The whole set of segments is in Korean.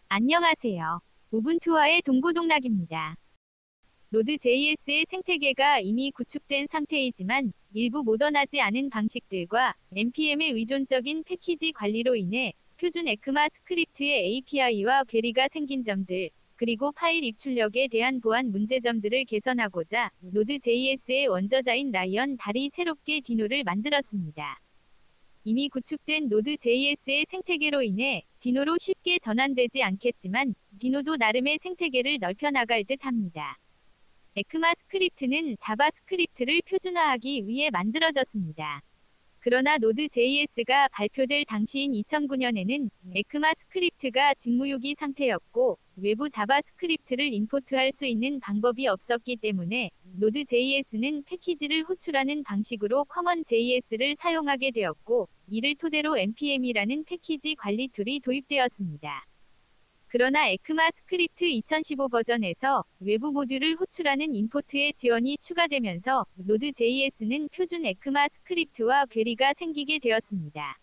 안녕하세요. 우분투와의 동고동락입니다. Node.js의 생태계가 이미 구축된 상태이지만 일부 모던하지 않은 방식들과 npm의 의존적인 패키지 관리로 인해 표준 ECMA 스크립트의 API와 괴리가 생긴 점들, 그리고 파일 입출력에 대한 보안 문제점들을 개선하고자 Node.js의 원저자인 라이언 달이 새롭게 디노를 만들었습니다. 이미 구축된 Node.js의 생태계로 인해 디노로 쉽게 전환되지 않겠지만 디노도 나름의 생태계를 넓혀나갈 듯합니다. ECMA 스크립트는 자바스크립트를 표준화하기 위해 만들어졌습니다. 그러나 Node.js가 발표될 당시인 2009년에는 ECMA 스크립트가 직무유기 상태였고 외부 자바스크립트를 임포트할 수 있는 방법이 없었기 때문에 Node.js는 패키지를 호출하는 방식으로 CommonJS를 사용하게 되었고 이를 토대로 npm이라는 패키지 관리 툴이 도입되었습니다. 그러나 ECMA 스크립트 2015 버전에서 외부 모듈을 호출하는 임포트의 지원이 추가되면서 Node.js는 표준 ECMA 스크립트와 괴리가 생기게 되었습니다.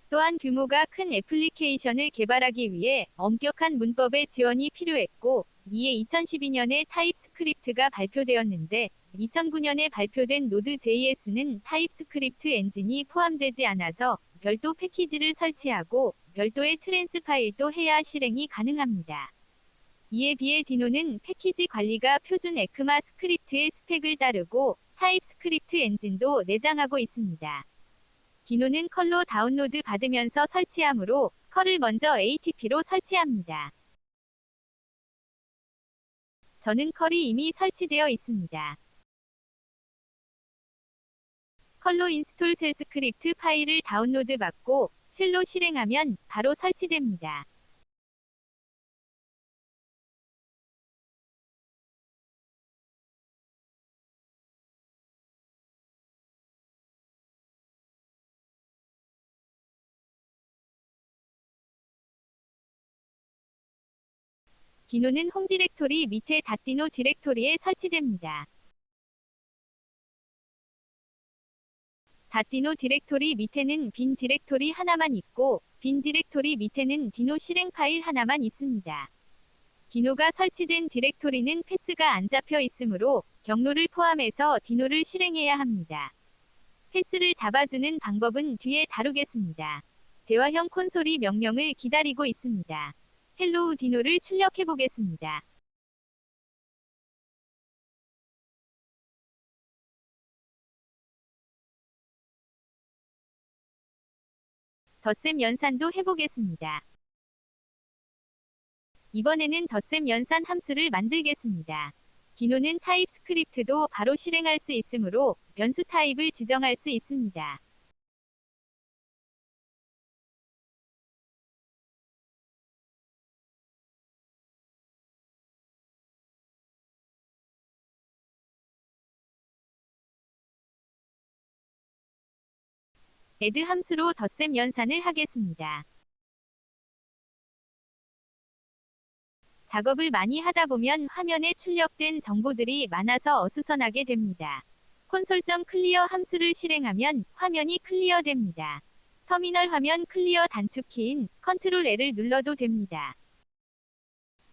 또한 규모가 큰 애플리케이션을 개발하기 위해 엄격한 문법의 지원이 필요했고 이에 2012년에 타입스크립트가 발표되었는데 2009년에 발표된 Node.js는 타입스크립트 엔진이 포함되지 않아서 별도 패키지를 설치하고 별도의 트랜스 파일도 해야 실행이 가능합니다. 이에 비해 디노는 패키지 관리가 표준 ECMA 스크립트의 스펙을 따르고 타입스크립트 엔진도 내장하고 있습니다. 디노는 컬로 다운로드 받으면서 설치하므로 컬을 먼저 ATP로 설치합니다. 저는 컬이 이미 설치되어 있습니다. 컬로 인스톨 셀 스크립트 파일을 다운로드 받고 쉘로 실행하면 바로 설치됩니다. 디노는 홈 디렉토리 밑에 닷디노 디렉토리에 설치됩니다. 닷디노 디렉토리 밑에는 빈 디렉토리 하나만 있고 빈 디렉토리 밑에는 디노 실행 파일 하나만 있습니다. 디노가 설치된 디렉토리는 패스가 안 잡혀 있으므로 경로를 포함해서 디노를 실행해야 합니다. 패스를 잡아주는 방법은 뒤에 다루겠습니다. 대화형 콘솔이 명령을 기다리고 있습니다. 헬로우 디노를 출력해 보겠습니다. 덧셈 연산도 해보겠습니다. 이번에는 덧셈 연산 함수를 만들겠습니다. 디노는 타입스크립트도 바로 실행할 수 있으므로 변수 타입을 지정할 수 있습니다. add 함수로 덧셈 연산을 하겠습니다. 작업을 많이 하다 보면 화면에 출력된 정보들이 많아서 어수선하게 됩니다. 콘솔.클리어 함수를 실행하면 화면이 클리어됩니다. 터미널 화면 클리어 단축키인 Ctrl-L을 눌러도 됩니다.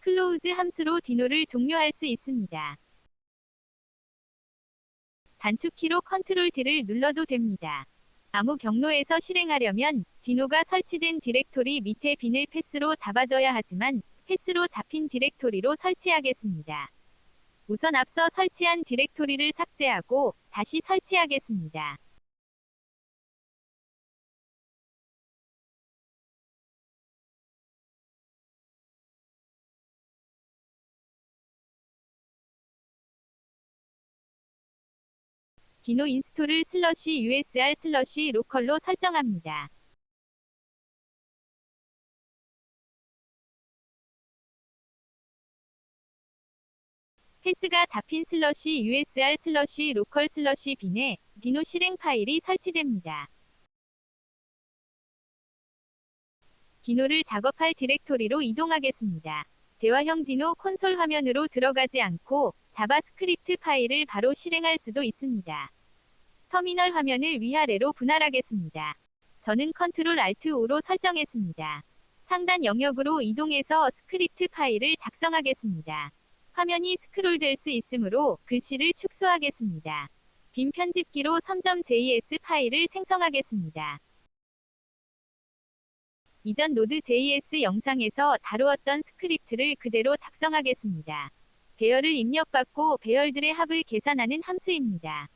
클로우즈 함수로 디노를 종료할 수 있습니다. 단축키로 Ctrl-D를 눌러도 됩니다. 아무 경로에서 실행하려면 디노가 설치된 디렉토리 밑에 빈을 패스로 잡아줘야 하지만 패스로 잡힌 디렉토리로 설치하겠습니다. 우선 앞서 설치한 디렉토리를 삭제하고 다시 설치하겠습니다. 디노 인스톨을 /usr/local로 설정합니다. 패스가 잡힌 /usr/local/bin에 디노 실행 파일이 설치됩니다. 디노를 작업할 디렉토리로 이동하겠습니다. 대화형 디노 콘솔 화면으로 들어가지 않고 자바스크립트 파일을 바로 실행할 수도 있습니다. 터미널 화면을 위아래로 분할하겠습니다. 저는 컨트롤 알트 5로 설정했습니다. 상단 영역으로 이동해서 스크립트 파일을 작성하겠습니다. 화면이 스크롤될 수 있으므로 글씨를 축소하겠습니다. 빈 편집기로 3.js 파일을 생성하겠습니다. 이전 노드.js 영상에서 다루었던 스크립트를 그대로 작성하겠습니다. 배열을 입력받고 배열들의 합을 계산하는 함수입니다.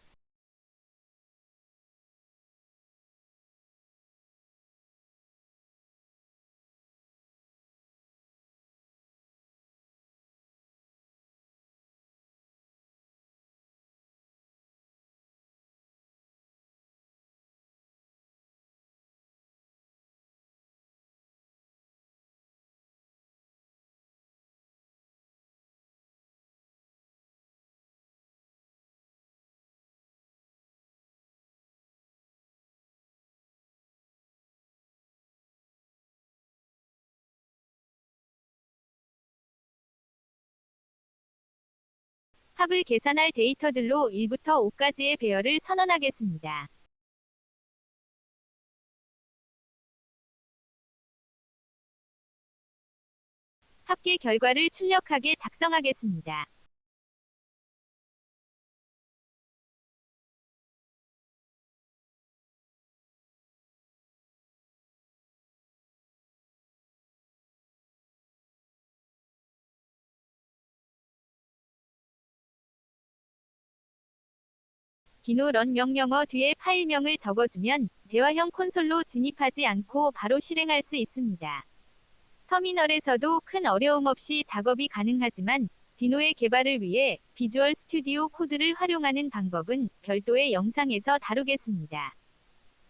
합을 계산할 데이터들로 1부터 5까지의 배열을 선언하겠습니다. 합계 결과를 출력하게 작성하겠습니다. 디노 런 명령어 뒤에 파일명을 적어주면 대화형 콘솔로 진입하지 않고 바로 실행할 수 있습니다. 터미널에서도 큰 어려움 없이 작업이 가능하지만 디노의 개발을 위해 비주얼 스튜디오 코드를 활용하는 방법은 별도의 영상에서 다루겠습니다.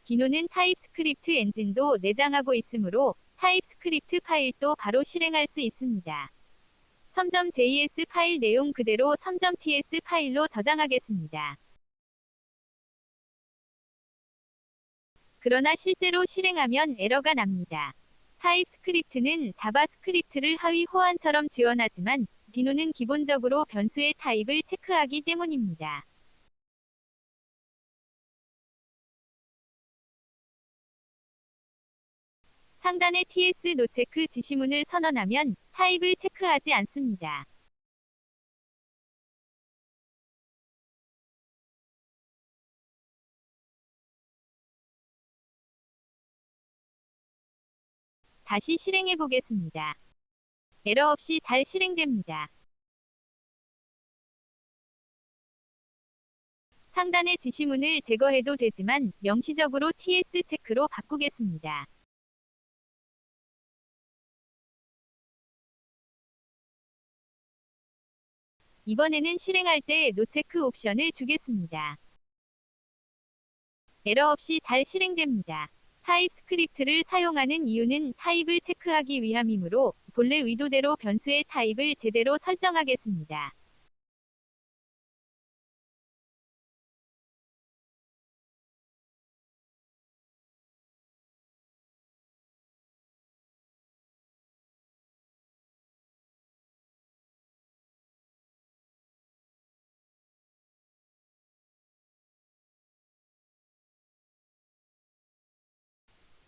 디노는 타입스크립트 엔진도 내장하고 있으므로 타입스크립트 파일도 바로 실행할 수 있습니다. 3.js 파일 내용 그대로 3.ts 파일로 저장하겠습니다. 그러나 실제로 실행하면 에러가 납니다. 타입스크립트는 자바스크립트를 하위 호환처럼 지원하지만 디노는 기본적으로 변수의 타입을 체크하기 때문입니다. 상단의 ts 노체크 지시문을 선언하면 타입을 체크하지 않습니다. 다시 실행해 보겠습니다. 에러 없이 잘 실행됩니다. 상단의 지시문을 제거해도 되지만 명시적으로 ts 체크로 바꾸겠습니다. 이번에는 실행할 때 노체크 옵션을 주겠습니다. 에러 없이 잘 실행됩니다. 타입스크립트를 사용하는 이유는 타입을 체크하기 위함이므로 본래 의도대로 변수의 타입을 제대로 설정하겠습니다.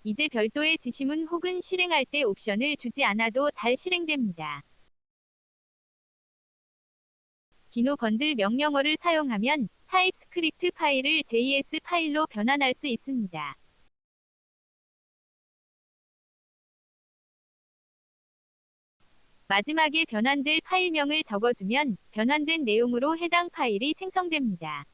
이제 별도의 지시문 혹은 실행할 때 옵션을 주지 않아도 잘 실행됩니다. 디노 번들 명령어를 사용하면 타입스크립트 파일을 JS 파일로 변환할 수 있습니다. 마지막에 변환될 파일명을 적어주면 변환된 내용으로 해당 파일이 생성됩니다.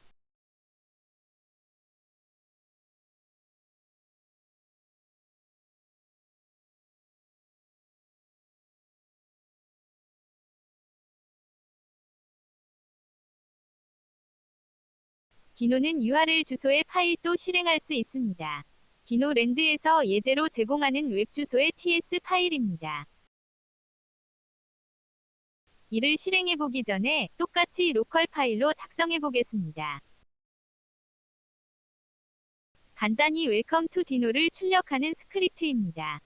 디노는 URL 주소의 파일도 실행할 수 있습니다. 디노 랜드에서 예제로 제공하는 웹 주소의 ts 파일입니다. 이를 실행해보기 전에 똑같이 로컬 파일로 작성해보겠습니다. 간단히 웰컴 투 디노를 출력하는 스크립트입니다.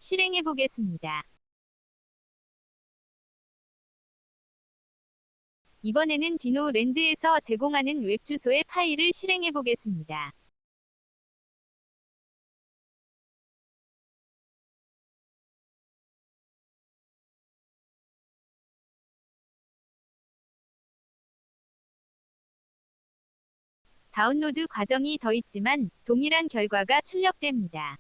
실행해 보겠습니다. 이번에는 디노랜드에서 제공하는 웹 주소의 파일을 실행해 보겠습니다. 다운로드 과정이 더 있지만 동일한 결과가 출력됩니다.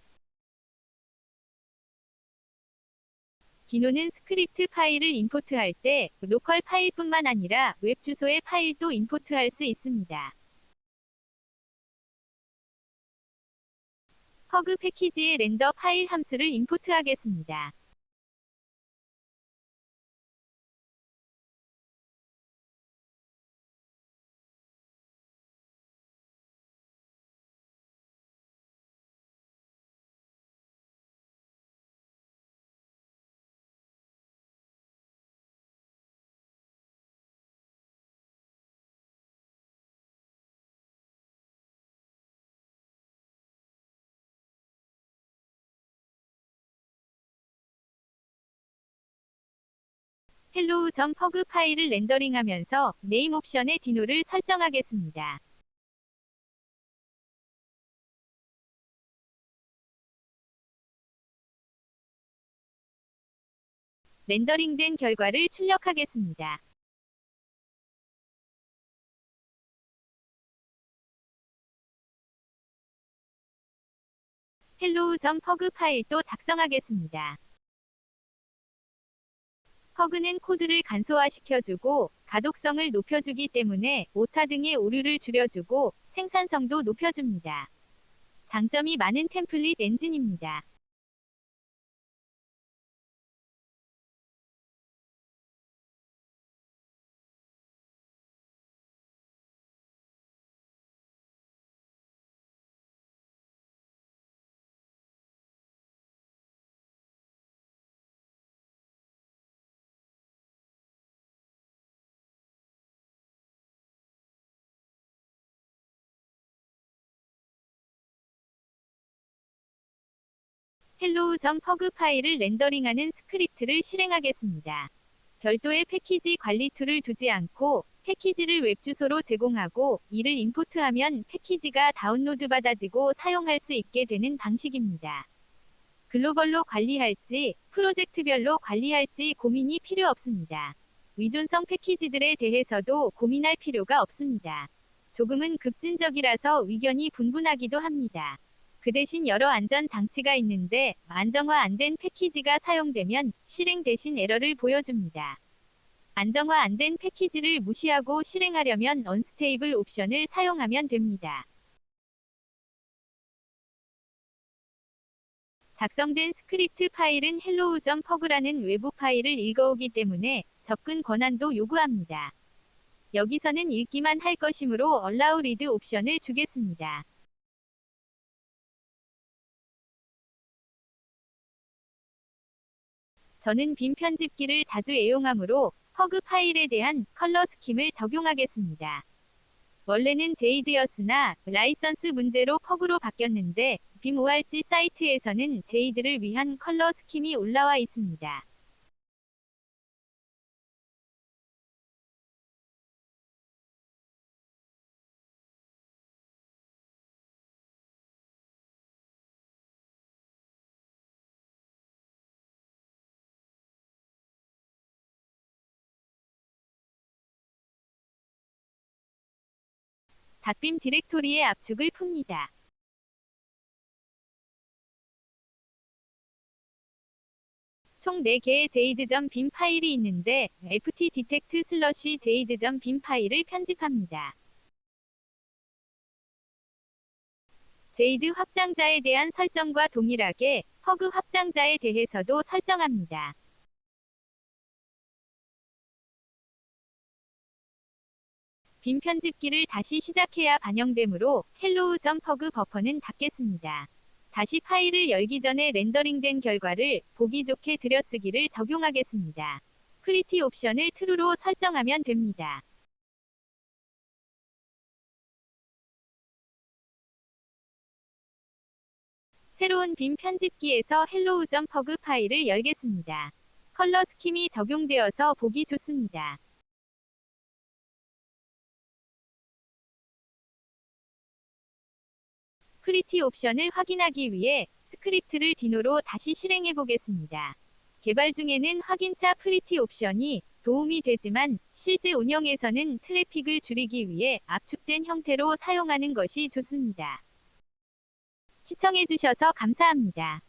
디노는 스크립트 파일을 임포트할 때 로컬 파일뿐만 아니라 웹 주소의 파일도 임포트할 수 있습니다. 허그 패키지의 렌더 파일 함수를 임포트하겠습니다. hello.pug 파일을 렌더링하면서 네임 옵션의 디노를 설정하겠습니다. 렌더링된 결과를 출력하겠습니다. hello.pug 파일도 작성하겠습니다. 퍼그는 코드를 간소화시켜주고 가독성을 높여주기 때문에 오타 등의 오류를 줄여주고 생산성도 높여줍니다. 장점이 많은 템플릿 엔진입니다. hello.pug 파일을 렌더링하는 스크립트를 실행하겠습니다. 별도의 패키지 관리 툴을 두지 않고 패키지를 웹 주소로 제공하고 이를 임포트하면 패키지가 다운로드 받아지고 사용할 수 있게 되는 방식입니다. 글로벌로 관리할지 프로젝트별로 관리할지 고민이 필요 없습니다. 위존성 패키지들에 대해서도 고민할 필요가 없습니다. 조금은 급진적이라서 의견이 분분하기도 합니다. 그 대신 여러 안전 장치가 있는데 안정화 안 된 패키지가 사용되면 실행 대신 에러를 보여줍니다. 안정화 안 된 패키지를 무시하고 실행하려면 언스테이블 옵션을 사용하면 됩니다. 작성된 스크립트 파일은 hello.pug라는 외부 파일을 읽어오기 때문에 접근 권한도 요구합니다. 여기서는 읽기만 할 것이므로 allow read 옵션을 주겠습니다. 저는 빔 편집기를 자주 애용하므로 퍼그 파일에 대한 컬러 스킴을 적용하겠습니다. 원래는 제이드였으나 라이선스 문제로 퍼그로 바뀌었는데 빔 ORG 사이트에서는 제이드를 위한 컬러 스킴이 올라와 있습니다. 닷빔 디렉토리의 압축을 풉니다. 총 4개의 jade.bin 파일이 있는데 ft-detect/jade.bin 파일을 편집합니다. 제이드 확장자에 대한 설정과 동일하게 퍼그 확장자에 대해서도 설정합니다. 빔 편집기를 다시 시작해야 반영되므로 hello.pug 버퍼는 닫겠습니다. 다시 파일을 열기 전에 렌더링된 결과를 보기 좋게 들여쓰기를 적용하겠습니다. 프리티 옵션을 true로 설정하면 됩니다. 새로운 빔 편집기에서 헬로우 퍼그 파일을 열겠습니다. 컬러 스킴이 적용되어서 보기 좋습니다. 프리티 옵션을 확인하기 위해 스크립트를 디노로 다시 실행해 보겠습니다. 개발 중에는 확인차 프리티 옵션이 도움이 되지만 실제 운영에서는 트래픽을 줄이기 위해 압축된 형태로 사용하는 것이 좋습니다. 시청해 주셔서 감사합니다.